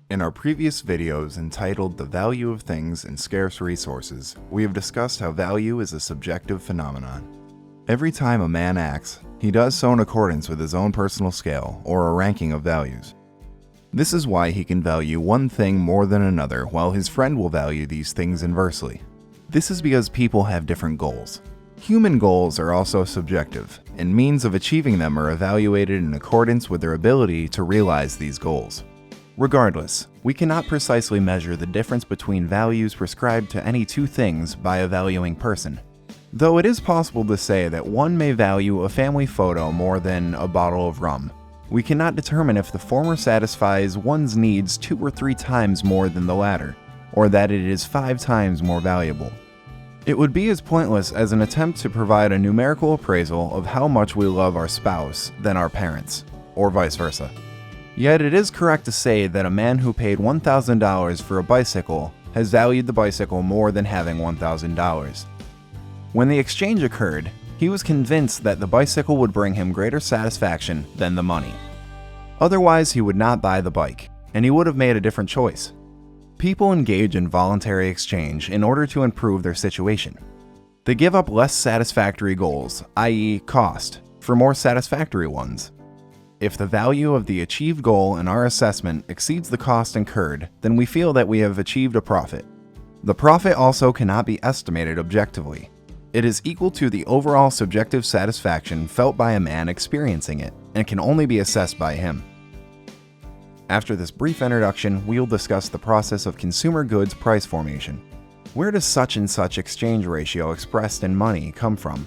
In our previous videos entitled The Value of Things and Scarce Resources, we have discussed how value is a subjective phenomenon. Every time a man acts, he does so in accordance with his own personal scale or a ranking of values. This is why he can value one thing more than another while his friend will value these things inversely. This is because people have different goals. Human goals are also subjective, and means of achieving them are evaluated in accordance with their ability to realize these goals. Regardless, we cannot precisely measure the difference between values prescribed to any two things by a valuing person. Though it is possible to say that one may value a family photo more than a bottle of rum, we cannot determine if the former satisfies one's needs 2 or 3 times more than the latter, or that it is 5 times more valuable. It would be as pointless as an attempt to provide a numerical appraisal of how much we love our spouse than our parents, or vice versa. Yet it is correct to say that a man who paid $1,000 for a bicycle has valued the bicycle more than having $1,000. When the exchange occurred, he was convinced that the bicycle would bring him greater satisfaction than the money. Otherwise, he would not buy the bike, and he would have made a different choice. People engage in voluntary exchange in order to improve their situation. They give up less satisfactory goals, i.e., cost, for more satisfactory ones. If the value of the achieved goal in our assessment exceeds the cost incurred, then we feel that we have achieved a profit. The profit also cannot be estimated objectively. It is equal to the overall subjective satisfaction felt by a man experiencing it, and can only be assessed by him. After this brief introduction, we will discuss the process of consumer goods price formation. Where does such and such exchange ratio expressed in money come from?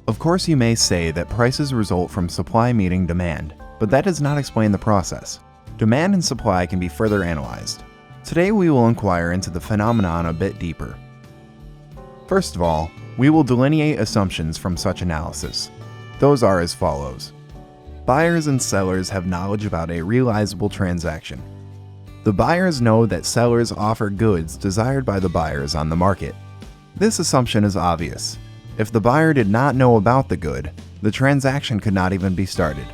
Of course, you may say that prices result from supply meeting demand, but that does not explain the process. Demand and supply can be further analyzed. Today we will inquire into the phenomenon a bit deeper. First of all, we will delineate assumptions from such analysis. Those are as follows. Buyers and sellers have knowledge about a realizable transaction. The buyers know that sellers offer goods desired by the buyers on the market. This assumption is obvious. If the buyer did not know about the good, the transaction could not even be started.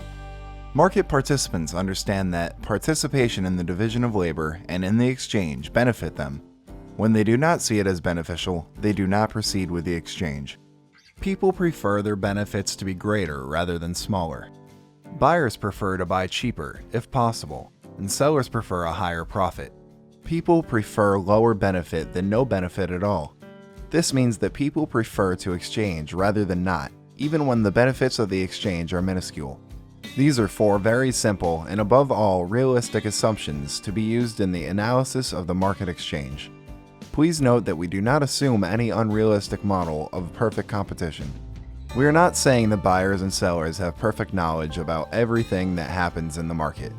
Market participants understand that participation in the division of labor and in the exchange benefit them. When they do not see it as beneficial, they do not proceed with the exchange. People prefer their benefits to be greater rather than smaller. Buyers prefer to buy cheaper, if possible, and sellers prefer a higher profit. People prefer lower benefit than no benefit at all. This means that people prefer to exchange rather than not, even when the benefits of the exchange are minuscule. These are 4 very simple and above all realistic assumptions to be used in the analysis of the market exchange. Please note that we do not assume any unrealistic model of perfect competition. We are not saying that buyers and sellers have perfect knowledge about everything that happens in the market.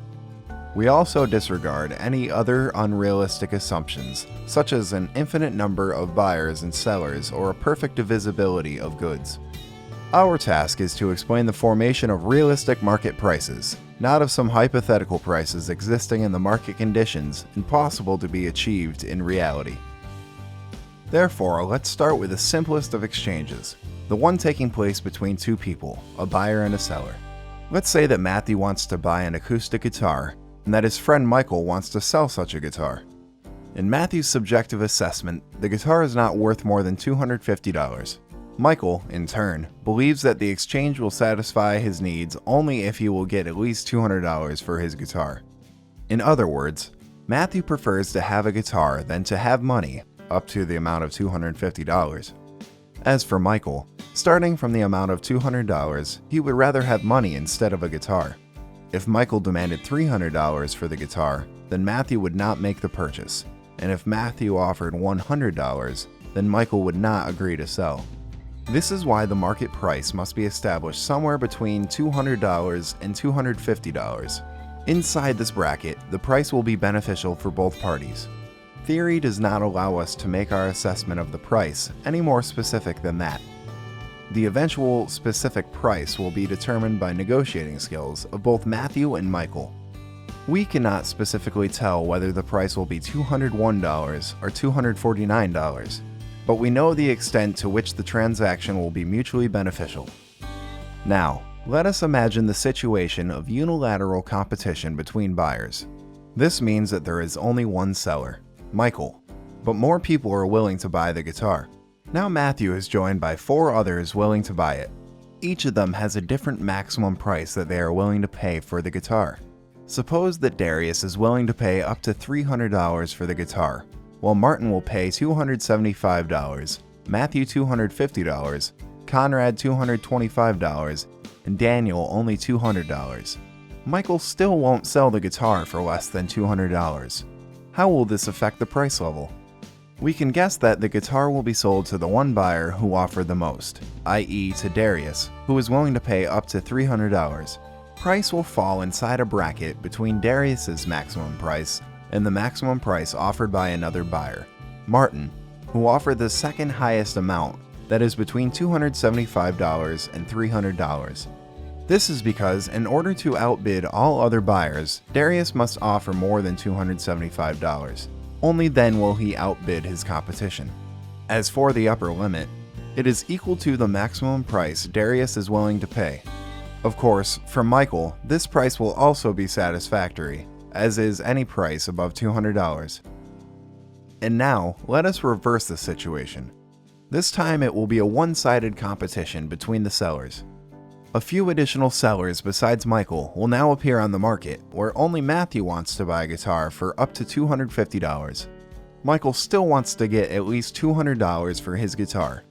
We also disregard any other unrealistic assumptions, such as an infinite number of buyers and sellers or a perfect divisibility of goods. Our task is to explain the formation of realistic market prices, not of some hypothetical prices existing in the market conditions impossible to be achieved in reality. Therefore, let's start with the simplest of exchanges, the one taking place between 2 people, a buyer and a seller. Let's say that Matthew wants to buy an acoustic guitar, and that his friend Michael wants to sell such a guitar. In Matthew's subjective assessment, the guitar is not worth more than $250. Michael, in turn, believes that the exchange will satisfy his needs only if he will get at least $200 for his guitar. In other words, Matthew prefers to have a guitar than to have money up to the amount of $250. As for Michael, starting from the amount of $200, he would rather have money instead of a guitar. If Michael demanded $300 for the guitar, then Matthew would not make the purchase, and if Matthew offered $100, then Michael would not agree to sell. This is why the market price must be established somewhere between $200 and $250. Inside this bracket, the price will be beneficial for both parties. Theory does not allow us to make our assessment of the price any more specific than that. The eventual specific price will be determined by negotiating skills of both Matthew and Michael. We cannot specifically tell whether the price will be $201 or $249, but we know the extent to which the transaction will be mutually beneficial. Now, let us imagine the situation of unilateral competition between buyers. This means that there is only one seller, Michael, but more people are willing to buy the guitar. Now Matthew is joined by 4 others willing to buy it. Each of them has a different maximum price that they are willing to pay for the guitar. Suppose that Darius is willing to pay up to $300 for the guitar, while Martin will pay $275, Matthew $250, Conrad $225, and Daniel only $200. Michael still won't sell the guitar for less than $200. How will this affect the price level? We can guess that the guitar will be sold to the one buyer who offered the most, i.e. to Darius, who is willing to pay up to $300. Price will fall inside a bracket between Darius's maximum price and the maximum price offered by another buyer, Martin, who offered the second highest amount, that is between $275 and $300. This is because in order to outbid all other buyers, Darius must offer more than $275. Only then will he outbid his competition. As for the upper limit, it is equal to the maximum price Darius is willing to pay. Of course, for Michael, this price will also be satisfactory, as is any price above $200. And now, let us reverse the situation. This time it will be a one-sided competition between the sellers. A few additional sellers besides Michael will now appear on the market, where only Matthew wants to buy a guitar for up to $250. Michael still wants to get at least $200 for his guitar.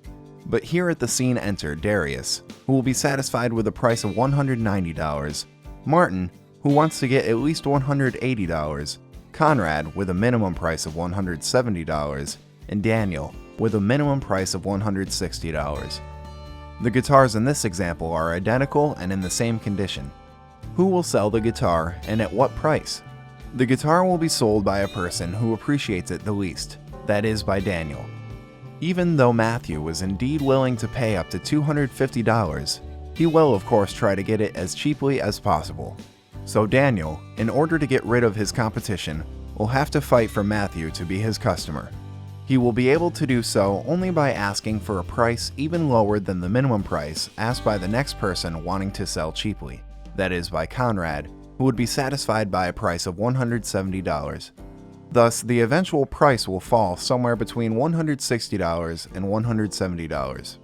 But here at the scene enter Darius, who will be satisfied with a price of $190, Martin, who wants to get at least $180, Conrad with a minimum price of $170, and Daniel with a minimum price of $160. The guitars in this example are identical and in the same condition. Who will sell the guitar and at what price? The guitar will be sold by a person who appreciates it the least, that is by Daniel. Even though Matthew was indeed willing to pay up to $250, he will of course try to get it as cheaply as possible. So Daniel, in order to get rid of his competition, will have to fight for Matthew to be his customer. He will be able to do so only by asking for a price even lower than the minimum price asked by the next person wanting to sell cheaply, that is by Conrad, who would be satisfied by a price of $170. Thus, the eventual price will fall somewhere between $160 and $170.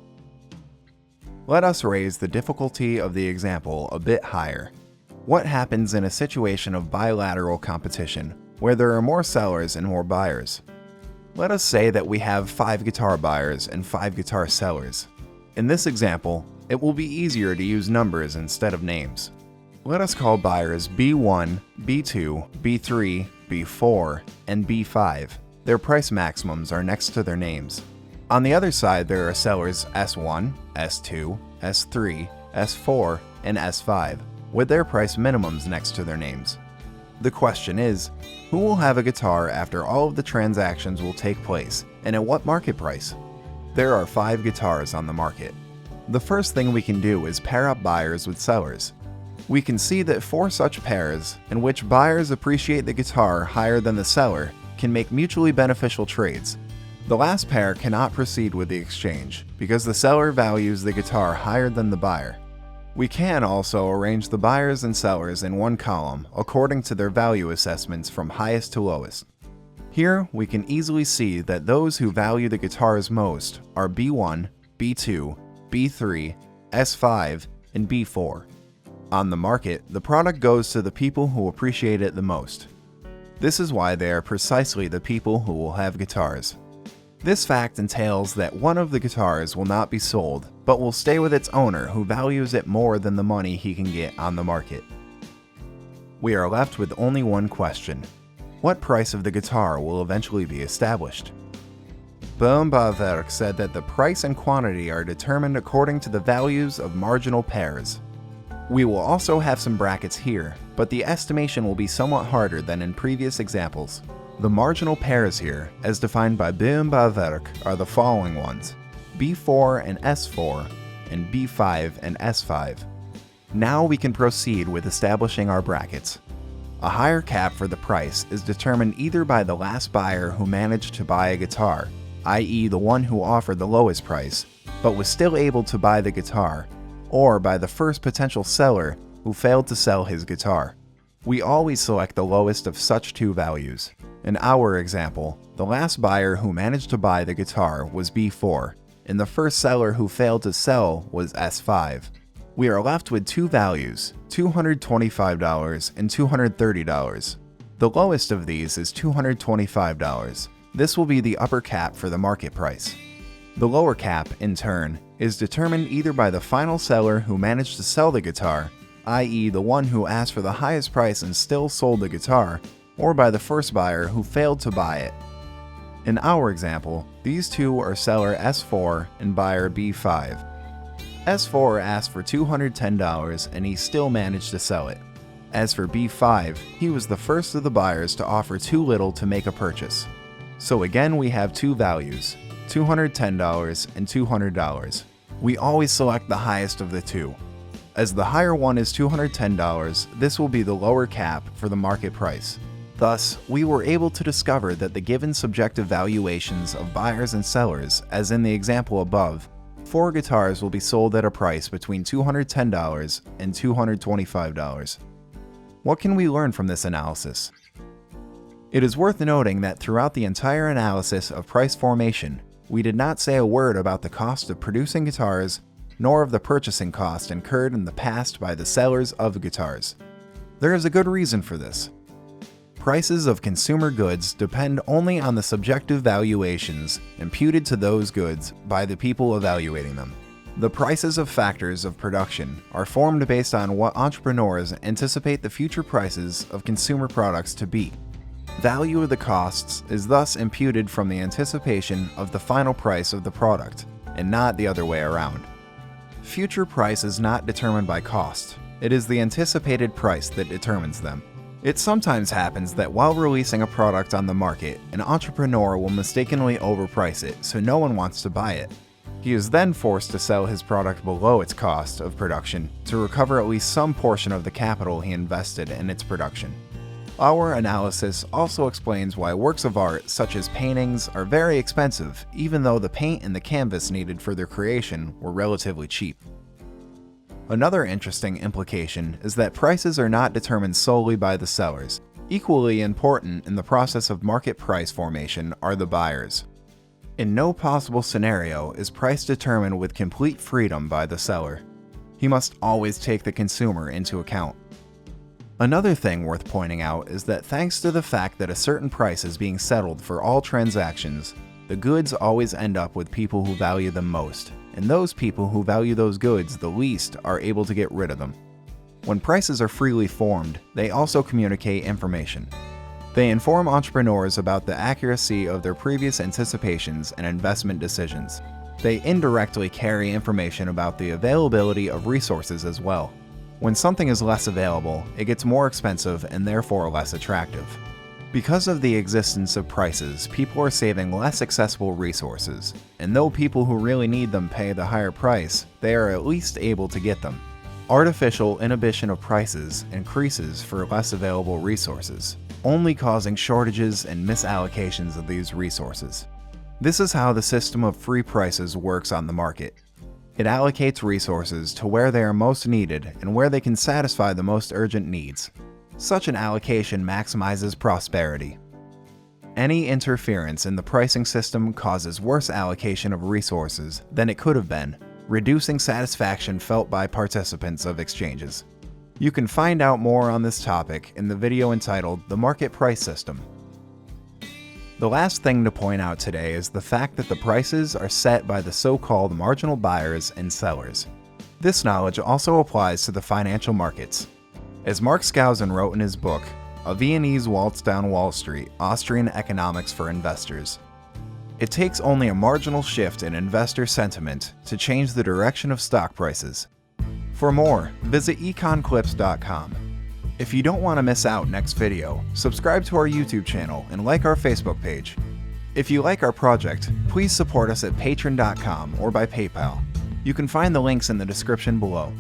Let us raise the difficulty of the example a bit higher. What happens in a situation of bilateral competition, where there are more sellers and more buyers? Let us say that we have 5 guitar buyers and 5 guitar sellers. In this example, it will be easier to use numbers instead of names. Let us call buyers B1, B2, B3, B4, and B5. Their price maximums are next to their names. On the other side, there are sellers S1, S2, S3, S4, and S5, with their price minimums next to their names. The question is, who will have a guitar after all of the transactions will take place, and at what market price? There are 5 guitars on the market. The first thing we can do is pair up buyers with sellers. We can see that 4 such pairs, in which buyers appreciate the guitar higher than the seller, can make mutually beneficial trades. The last pair cannot proceed with the exchange, because the seller values the guitar higher than the buyer. We can also arrange the buyers and sellers in one column according to their value assessments from highest to lowest. Here, we can easily see that those who value the guitars most are B1, B2, B3, S5, and B4. On the market, the product goes to the people who appreciate it the most. This is why they are precisely the people who will have guitars. This fact entails that one of the guitars will not be sold, but will stay with its owner who values it more than the money he can get on the market. We are left with only one question. What price of the guitar will eventually be established? Baumbach said that the price and quantity are determined according to the values of marginal pairs. We will also have some brackets here, but the estimation will be somewhat harder than in previous examples. The marginal pairs here, as defined by Baumbach, are the following ones: B4 and S4, and B5 and S5. Now we can proceed with establishing our brackets. A higher cap for the price is determined either by the last buyer who managed to buy a guitar, i.e. the one who offered the lowest price, but was still able to buy the guitar, or by the first potential seller who failed to sell his guitar. We always select the lowest of such two values. In our example, the last buyer who managed to buy the guitar was B4, and the first seller who failed to sell was S5. We are left with two values, $225 and $230. The lowest of these is $225. This will be the upper cap for the market price. The lower cap, in turn, is determined either by the final seller who managed to sell the guitar, i.e. the one who asked for the highest price and still sold the guitar, or by the first buyer who failed to buy it. In our example, these two are seller S4 and buyer B5. S4 asked for $210 and he still managed to sell it. As for B5, he was the first of the buyers to offer too little to make a purchase. So again we have two values, $210 and $200. We always select the highest of the two. As the higher one is $210, this will be the lower cap for the market price. Thus, we were able to discover that the given subjective valuations of buyers and sellers, as in the example above, 4 guitars will be sold at a price between $210 and $225. What can we learn from this analysis? It is worth noting that throughout the entire analysis of price formation, we did not say a word about the cost of producing guitars, nor of the purchasing cost incurred in the past by the sellers of guitars. There is a good reason for this. Prices of consumer goods depend only on the subjective valuations imputed to those goods by the people evaluating them. The prices of factors of production are formed based on what entrepreneurs anticipate the future prices of consumer products to be. Value of the costs is thus imputed from the anticipation of the final price of the product, and not the other way around. Future price is not determined by cost. It is the anticipated price that determines them. It sometimes happens that while releasing a product on the market, an entrepreneur will mistakenly overprice it so no one wants to buy it. He is then forced to sell his product below its cost of production to recover at least some portion of the capital he invested in its production. Our analysis also explains why works of art such as paintings are very expensive even though the paint and the canvas needed for their creation were relatively cheap. Another interesting implication is that prices are not determined solely by the sellers. Equally important in the process of market price formation are the buyers. In no possible scenario is price determined with complete freedom by the seller. He must always take the consumer into account. Another thing worth pointing out is that thanks to the fact that a certain price is being settled for all transactions, the goods always end up with people who value them most, and those people who value those goods the least are able to get rid of them. When prices are freely formed, they also communicate information. They inform entrepreneurs about the accuracy of their previous anticipations and investment decisions. They indirectly carry information about the availability of resources as well. When something is less available, it gets more expensive and therefore less attractive. Because of the existence of prices, people are saving less accessible resources, and though people who really need them pay the higher price, they are at least able to get them. Artificial inhibition of prices increases for less available resources, only causing shortages and misallocations of these resources. This is how the system of free prices works on the market. It allocates resources to where they are most needed and where they can satisfy the most urgent needs. Such an allocation maximizes prosperity. Any interference in the pricing system causes worse allocation of resources than it could have been, reducing satisfaction felt by participants of exchanges. You can find out more on this topic in the video entitled The Market Price System. The last thing to point out today is the fact that the prices are set by the so-called marginal buyers and sellers. This knowledge also applies to the financial markets. As Mark Skousen wrote in his book, A Viennese Waltz Down Wall Street, Austrian Economics for Investors, it takes only a marginal shift in investor sentiment to change the direction of stock prices. For more, visit EconClips.com. If you don't want to miss out next video, subscribe to our YouTube channel and like our Facebook page. If you like our project, please support us at patreon.com or by PayPal. You can find the links in the description below.